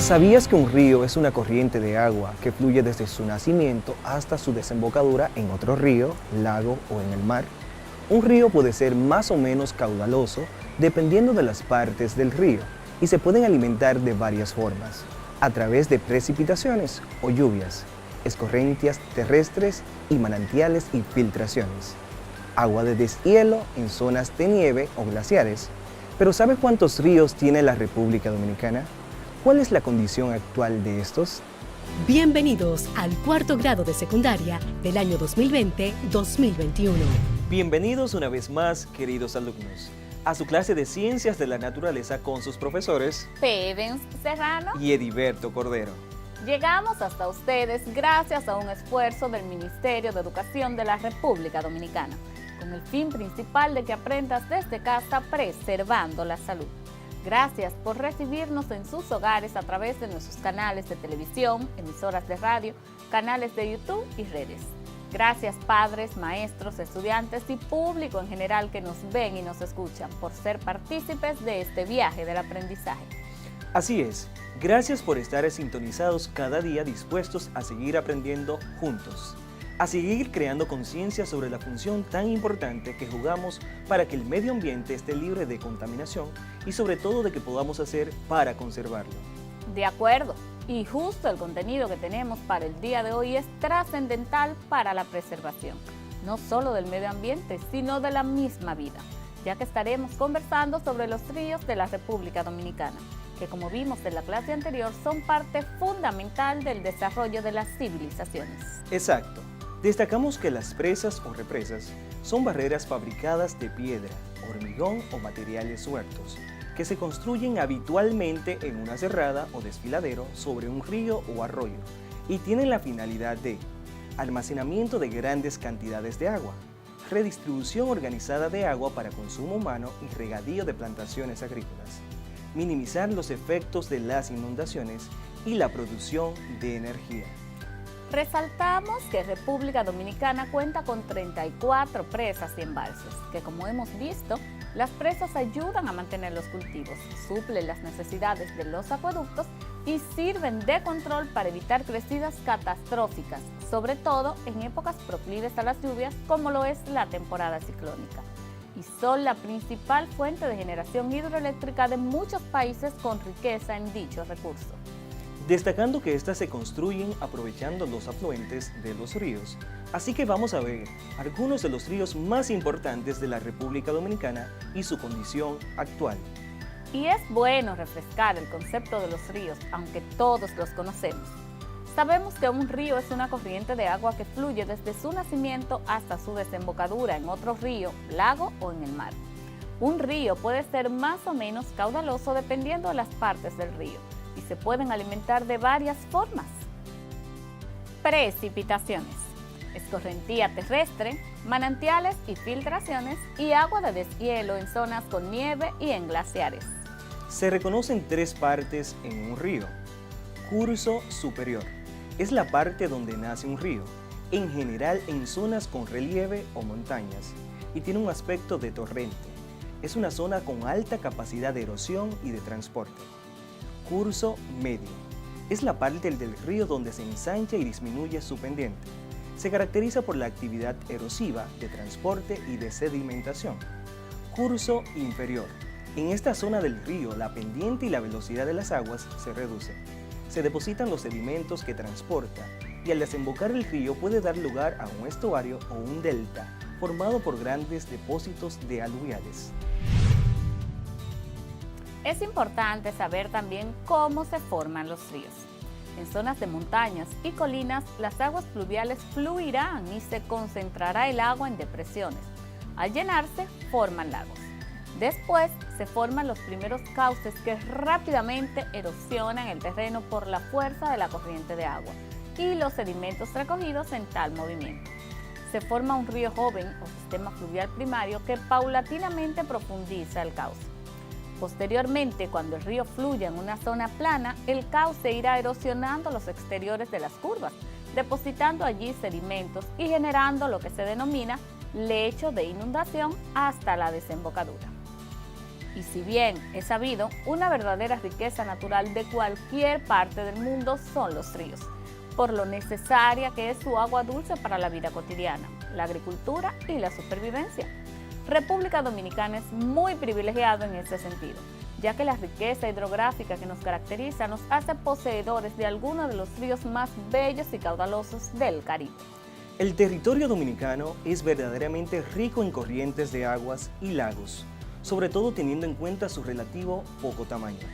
¿Sabías que un río es una corriente de agua que fluye desde su nacimiento hasta su desembocadura en otro río, lago o en el mar? Un río puede ser más o menos caudaloso dependiendo de las partes del río y se pueden alimentar de varias formas, a través de precipitaciones o lluvias, escorrentias terrestres y manantiales y filtraciones, agua de deshielo en zonas de nieve o glaciares. Pero ¿sabe cuántos ríos tiene la República Dominicana? ¿Cuál es la condición actual de estos? Bienvenidos al cuarto grado de secundaria del año 2020-2021. Bienvenidos una vez más, queridos alumnos, a su clase de Ciencias de la Naturaleza con sus profesores Pevens Serrano y Ediberto Cordero. Llegamos hasta ustedes gracias a un esfuerzo del Ministerio de Educación de la República Dominicana, con el fin principal de que aprendas desde casa preservando la salud. Gracias por recibirnos en sus hogares a través de nuestros canales de televisión, emisoras de radio, canales de YouTube y redes. Gracias padres, maestros, estudiantes y público en general que nos ven y nos escuchan por ser partícipes de este viaje del aprendizaje. Así es, gracias por estar sintonizados cada día dispuestos a seguir aprendiendo juntos, a seguir creando conciencia sobre la función tan importante que jugamos para que el medio ambiente esté libre de contaminación y sobre todo de que podamos hacer para conservarlo. De acuerdo, y justo el contenido que tenemos para el día de hoy es trascendental para la preservación, no solo del medio ambiente, sino de la misma vida, ya que estaremos conversando sobre los ríos de la República Dominicana, que como vimos en la clase anterior son parte fundamental del desarrollo de las civilizaciones. Exacto. Destacamos que las presas o represas son barreras fabricadas de piedra, hormigón o materiales sueltos, que se construyen habitualmente en una cerrada o desfiladero sobre un río o arroyo y tienen la finalidad de almacenamiento de grandes cantidades de agua, redistribución organizada de agua para consumo humano y regadío de plantaciones agrícolas, minimizar los efectos de las inundaciones y la producción de energía. Resaltamos que República Dominicana cuenta con 34 presas y embalses, que como hemos visto, las presas ayudan a mantener los cultivos, suplen las necesidades de los acueductos y sirven de control para evitar crecidas catastróficas, sobre todo en épocas proclives a las lluvias como lo es la temporada ciclónica. Y son la principal fuente de generación hidroeléctrica de muchos países con riqueza en dicho recurso. Destacando que éstas se construyen aprovechando los afluentes de los ríos. Así que vamos a ver algunos de los ríos más importantes de la República Dominicana y su condición actual. Y es bueno refrescar el concepto de los ríos, aunque todos los conocemos. Sabemos que un río es una corriente de agua que fluye desde su nacimiento hasta su desembocadura en otro río, lago o en el mar. Un río puede ser más o menos caudaloso dependiendo de las partes del río y se pueden alimentar de varias formas. Precipitaciones, escorrentía terrestre, manantiales y filtraciones y agua de deshielo en zonas con nieve y en glaciares. Se reconocen tres partes en un río. Curso superior es la parte donde nace un río, en general en zonas con relieve o montañas, y tiene un aspecto de torrente. Es una zona con alta capacidad de erosión y de transporte. Curso medio es la parte del río donde se ensancha y disminuye su pendiente. Se caracteriza por la actividad erosiva, de transporte y de sedimentación. Curso inferior. En esta zona del río, la pendiente y la velocidad de las aguas se reducen. Se depositan los sedimentos que transporta y al desembocar el río puede dar lugar a un estuario o un delta formado por grandes depósitos de aluviales. Es importante saber también cómo se forman los ríos. En zonas de montañas y colinas, las aguas fluviales fluirán y se concentrará el agua en depresiones. Al llenarse, forman lagos. Después, se forman los primeros cauces que rápidamente erosionan el terreno por la fuerza de la corriente de agua y los sedimentos recogidos en tal movimiento. Se forma un río joven o sistema fluvial primario que paulatinamente profundiza el cauce. Posteriormente, cuando el río fluya en una zona plana, el cauce irá erosionando los exteriores de las curvas, depositando allí sedimentos y generando lo que se denomina lecho de inundación hasta la desembocadura. Y si bien es sabido, una verdadera riqueza natural de cualquier parte del mundo son los ríos, por lo necesaria que es su agua dulce para la vida cotidiana, la agricultura y la supervivencia. República Dominicana es muy privilegiado en este sentido, ya que la riqueza hidrográfica que nos caracteriza nos hace poseedores de algunos de los ríos más bellos y caudalosos del Caribe. El territorio dominicano es verdaderamente rico en corrientes de aguas y lagos, sobre todo teniendo en cuenta su relativo poco tamaño.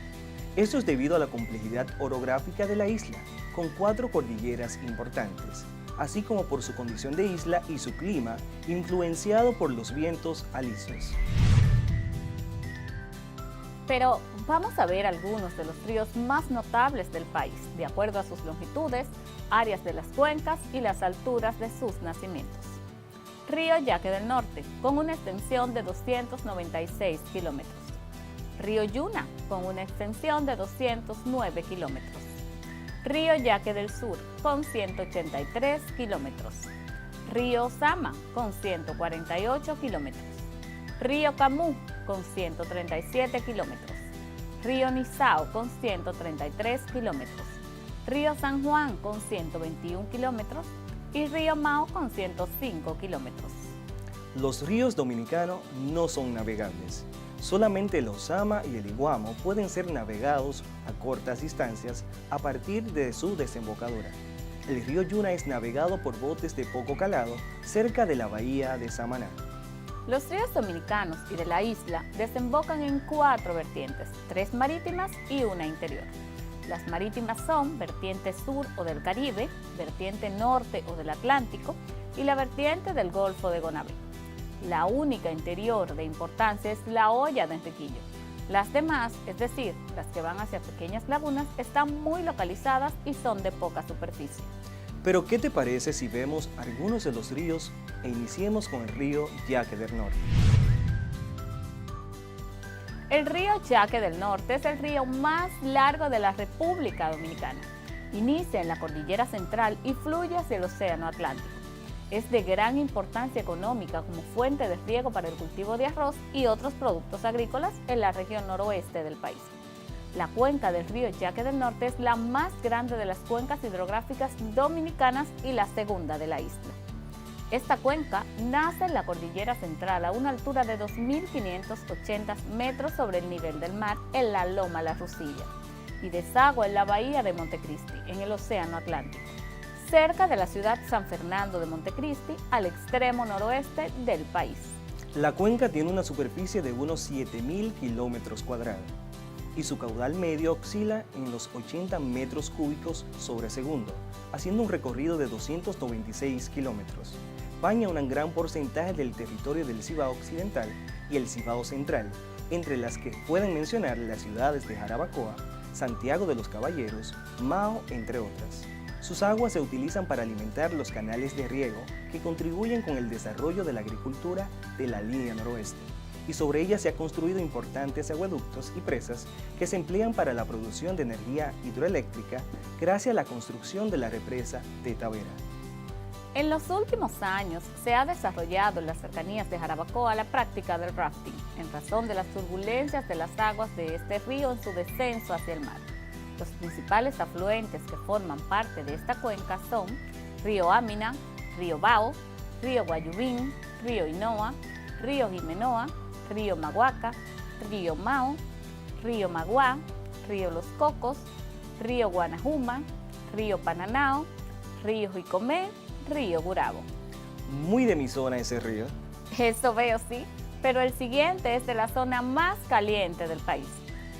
Esto es debido a la complejidad orográfica de la isla, con 4 cordilleras importantes, así como por su condición de isla y su clima, influenciado por los vientos alisios. Pero vamos a ver algunos de los ríos más notables del país, de acuerdo a sus longitudes, áreas de las cuencas y las alturas de sus nacimientos. Río Yaque del Norte, con una extensión de 296 kilómetros. Río Yuna, con una extensión de 209 kilómetros. Río Yaque del Sur, con 183 kilómetros. Río Sama, con 148 kilómetros. Río Camú, con 137 kilómetros. Río Nizao, con 133 kilómetros. Río San Juan, con 121 kilómetros. Y Río Mao, con 105 kilómetros. Los ríos dominicanos no son navegables. Solamente el Osama y el Iguamo pueden ser navegados a cortas distancias a partir de su desembocadura. El río Yuna es navegado por botes de poco calado cerca de la bahía de Samaná. Los ríos dominicanos y de la isla desembocan en 4 vertientes, 3 marítimas y una interior. Las marítimas son vertiente sur o del Caribe, vertiente norte o del Atlántico y la vertiente del Golfo de Gonabé. La única interior de importancia es la Hoya de Enriquillo. Las demás, es decir, las que van hacia pequeñas lagunas, están muy localizadas y son de poca superficie. Pero ¿qué te parece si vemos algunos de los ríos e iniciemos con el río Yaque del Norte? El río Yaque del Norte es el río más largo de la República Dominicana. Inicia en la Cordillera Central y fluye hacia el Océano Atlántico. Es de gran importancia económica como fuente de riego para el cultivo de arroz y otros productos agrícolas en la región noroeste del país. La cuenca del río Yaque del Norte es la más grande de las cuencas hidrográficas dominicanas y la segunda de la isla. Esta cuenca nace en la Cordillera Central a una altura de 2.580 metros sobre el nivel del mar en la Loma La Rusilla y desagua en la bahía de Montecristi, en el Océano Atlántico, cerca de la ciudad San Fernando de Montecristi, al extremo noroeste del país. La cuenca tiene una superficie de unos 7.000 kilómetros cuadrados y su caudal medio oscila en los 80 metros cúbicos sobre segundo, haciendo un recorrido de 296 kilómetros. Baña un gran porcentaje del territorio del Cibao Occidental y el Cibao Central, entre las que pueden mencionar las ciudades de Jarabacoa, Santiago de los Caballeros, Mao, entre otras. Sus aguas se utilizan para alimentar los canales de riego que contribuyen con el desarrollo de la agricultura de la línea noroeste, y sobre ellas se han construido importantes acueductos y presas que se emplean para la producción de energía hidroeléctrica gracias a la construcción de la represa de Tavera. En los últimos años se ha desarrollado en las cercanías de Jarabacoa la práctica del rafting, en razón de las turbulencias de las aguas de este río en su descenso hacia el mar. Los principales afluentes que forman parte de esta cuenca son Río Amina, Río Bao, Río Guayubín, Río Inoa, Río Jimenoa, Río Maguaca, Río Mao, Río Maguá, Río Los Cocos, Río Guanajuma, Río Pananao, Río Jicomé, Río Gurabo. Muy de mi zona ese río. Eso veo, sí, pero el siguiente es de la zona más caliente del país,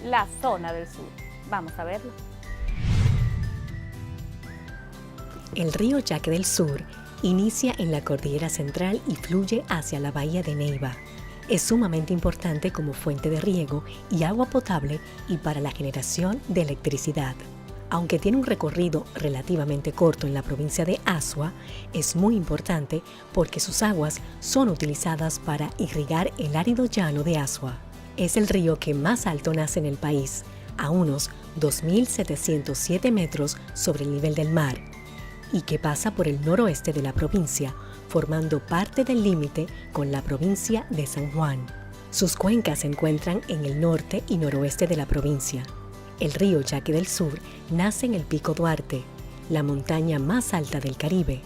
la zona del sur. Vamos a verlo. El río Yaque del Sur inicia en la Cordillera Central y fluye hacia la bahía de Neiva. Es sumamente importante como fuente de riego y agua potable y para la generación de electricidad. Aunque tiene un recorrido relativamente corto en la provincia de Azua, es muy importante porque sus aguas son utilizadas para irrigar el árido llano de Azua. Es el río que más alto nace en el país, a unos 2.707 metros sobre el nivel del mar, y que pasa por el noroeste de la provincia, formando parte del límite con la provincia de San Juan. Sus cuencas se encuentran en el norte y noroeste de la provincia. El río Yaque del Sur nace en el Pico Duarte, la montaña más alta del Caribe,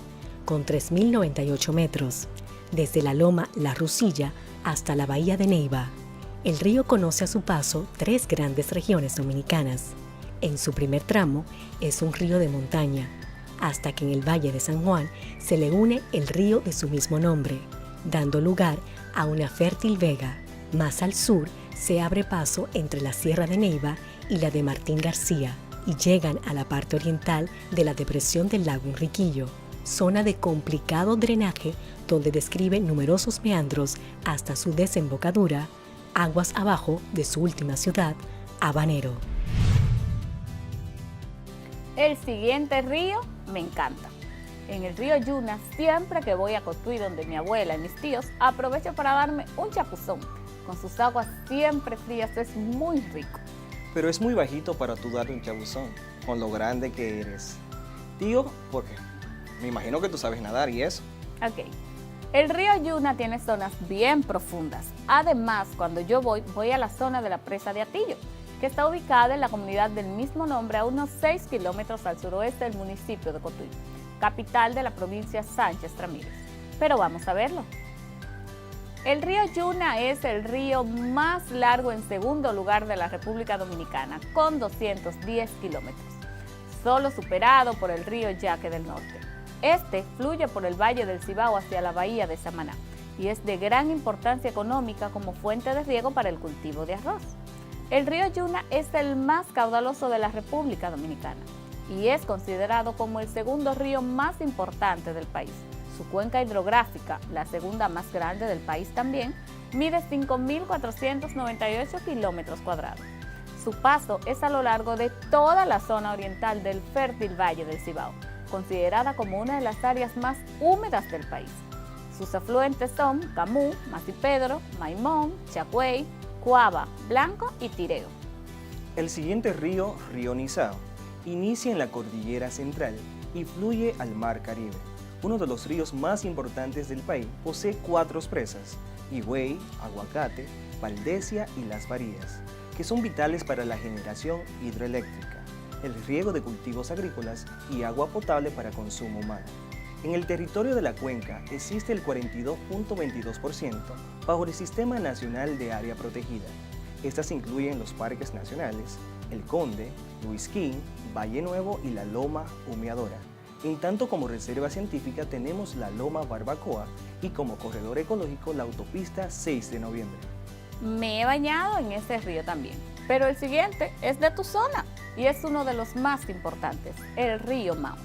con 3.098 metros, desde la loma La Rusilla hasta la bahía de Neiva. El río conoce a su paso 3 grandes regiones dominicanas. En su primer tramo es un río de montaña, hasta que en el Valle de San Juan se le une el río de su mismo nombre, dando lugar a una fértil vega. Más al sur se abre paso entre la Sierra de Neiva y la de Martín García y llegan a la parte oriental de la depresión del lago Enriquillo, zona de complicado drenaje donde describe numerosos meandros hasta su desembocadura, aguas abajo de su última ciudad, Habanero. El siguiente río me encanta. En el río Yuna, siempre que voy a Cotuí, donde mi abuela y mis tíos, aprovecho para darme un chapuzón. Con sus aguas siempre frías, es muy rico. Pero es muy bajito para tú darte un chabuzón, con lo grande que eres. Digo, porque me imagino que tú sabes nadar y eso. Ok. El río Yuna tiene zonas bien profundas. Además, cuando yo voy a la zona de la presa de Atillo, que está ubicada en la comunidad del mismo nombre a unos 6 kilómetros al suroeste del municipio de Cotuí, capital de la provincia Sánchez Ramírez. Pero vamos a verlo. El río Yuna es el río más largo en segundo lugar de la República Dominicana, con 210 kilómetros, solo superado por el río Yaque del Norte. Este fluye por el Valle del Cibao hacia la bahía de Samaná y es de gran importancia económica como fuente de riego para el cultivo de arroz. El río Yuna es el más caudaloso de la República Dominicana y es considerado como el segundo río más importante del país. Su cuenca hidrográfica, la segunda más grande del país también, mide 5.498 kilómetros cuadrados. Su paso es a lo largo de toda la zona oriental del fértil Valle del Cibao, considerada como una de las áreas más húmedas del país. Sus afluentes son Camú, Masipedro, Maimón, Chagüey, Cuava, Blanco y Tireo. El siguiente río, Río Nizao, inicia en la cordillera central y fluye al Mar Caribe. Uno de los ríos más importantes del país, posee 4 presas, Higüey, Aguacate, Valdesia y Las Varías, que son vitales para la generación hidroeléctrica, el riego de cultivos agrícolas y agua potable para consumo humano. En el territorio de la cuenca existe el 42.22% bajo el Sistema Nacional de Área Protegida. Estas incluyen los parques nacionales, El Conde, Luisquín, Valle Nuevo y la Loma Humeadora. En tanto como reserva científica tenemos la Loma Barbacoa y como corredor ecológico la autopista 6 de noviembre. Me he bañado en ese río también, pero el siguiente es de tu zona y es uno de los más importantes, el río Mao.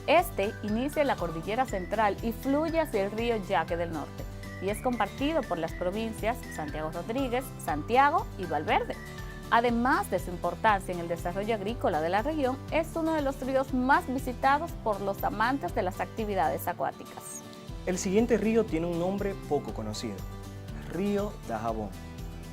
Este inicia en la cordillera central y fluye hacia el río Yaque del Norte y es compartido por las provincias Santiago Rodríguez, Santiago y Valverde. Además de su importancia en el desarrollo agrícola de la región, es uno de los ríos más visitados por los amantes de las actividades acuáticas. El siguiente río tiene un nombre poco conocido, Río Dajabón.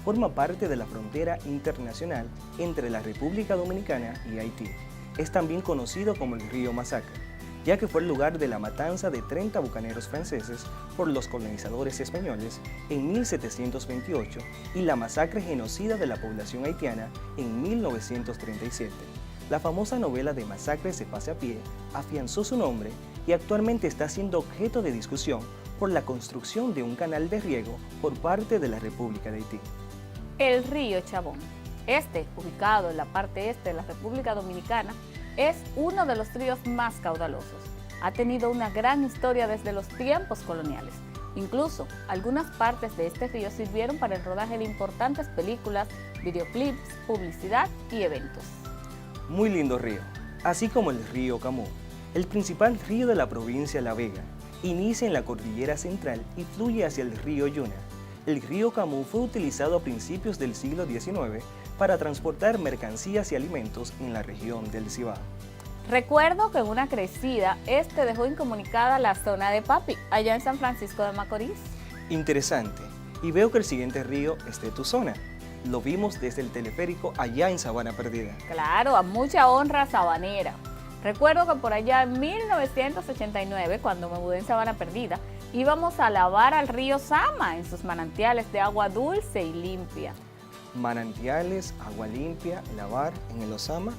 Forma parte de la frontera internacional entre la República Dominicana y Haití. Es también conocido como el río Masacre, ya que fue el lugar de la matanza de 30 bucaneros franceses por los colonizadores españoles en 1728 y la masacre genocida de la población haitiana en 1937. La famosa novela de Masacres de Pase a Pie afianzó su nombre y actualmente está siendo objeto de discusión por la construcción de un canal de riego por parte de la República de Haití. El río Chabón. Este, ubicado en la parte este de la República Dominicana, es uno de los ríos más caudalosos. Ha tenido una gran historia desde los tiempos coloniales. Incluso, algunas partes de este río sirvieron para el rodaje de importantes películas, videoclips, publicidad y eventos. Muy lindo río, así como el río Camú, el principal río de la provincia de La Vega. Inicia en la cordillera central y fluye hacia el río Yuna. El río Camú fue utilizado a principios del siglo XIX para transportar mercancías y alimentos en la región del Cibao. Recuerdo que en una crecida, este dejó incomunicada la zona de Papi, allá en San Francisco de Macorís. Interesante, y veo que el siguiente río es de tu zona. Lo vimos desde el teleférico allá en Sabana Perdida. Claro, a mucha honra sabanera. Recuerdo que por allá en 1989, cuando me mudé en Sabana Perdida, Y vamos a lavar al río Sama en sus manantiales de agua dulce y limpia. Manantiales, agua limpia, lavar en el Osama.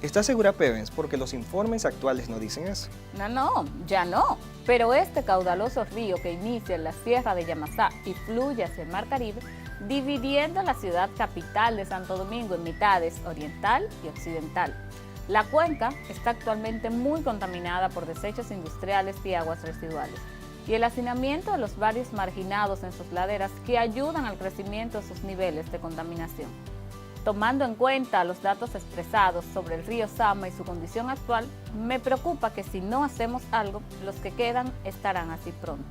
¿Estás segura, Pevens? Porque los informes actuales no dicen eso. No, ya no. Pero este caudaloso río que inicia en la sierra de Yamasá y fluye hacia el Mar Caribe, dividiendo la ciudad capital de Santo Domingo en mitades oriental y occidental. La cuenca está actualmente muy contaminada por desechos industriales y aguas residuales, y el hacinamiento de los barrios marginados en sus laderas que ayudan al crecimiento de sus niveles de contaminación. Tomando en cuenta los datos expresados sobre el río Sama y su condición actual, me preocupa que si no hacemos algo, los que quedan estarán así pronto.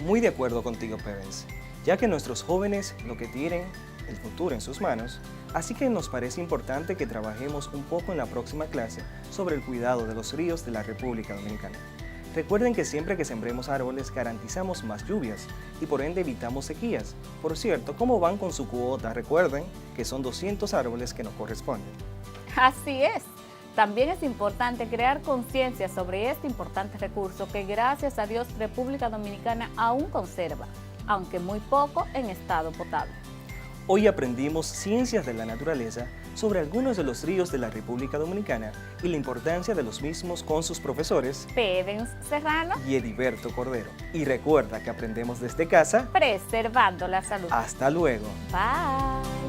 Muy de acuerdo contigo, Pevens, ya que nuestros jóvenes lo que tienen el futuro en sus manos, así que nos parece importante que trabajemos un poco en la próxima clase sobre el cuidado de los ríos de la República Dominicana. Recuerden que siempre que sembremos árboles garantizamos más lluvias y por ende evitamos sequías. Por cierto, ¿cómo van con su cuota? Recuerden que son 200 árboles que nos corresponden. Así es. También es importante crear conciencia sobre este importante recurso que gracias a Dios República Dominicana aún conserva, aunque muy poco en estado potable. Hoy aprendimos ciencias de la naturaleza sobre algunos de los ríos de la República Dominicana y la importancia de los mismos con sus profesores Pevens Serrano y Ediberto Cordero. Y recuerda que aprendemos desde casa, preservando la salud. hasta luego. Bye.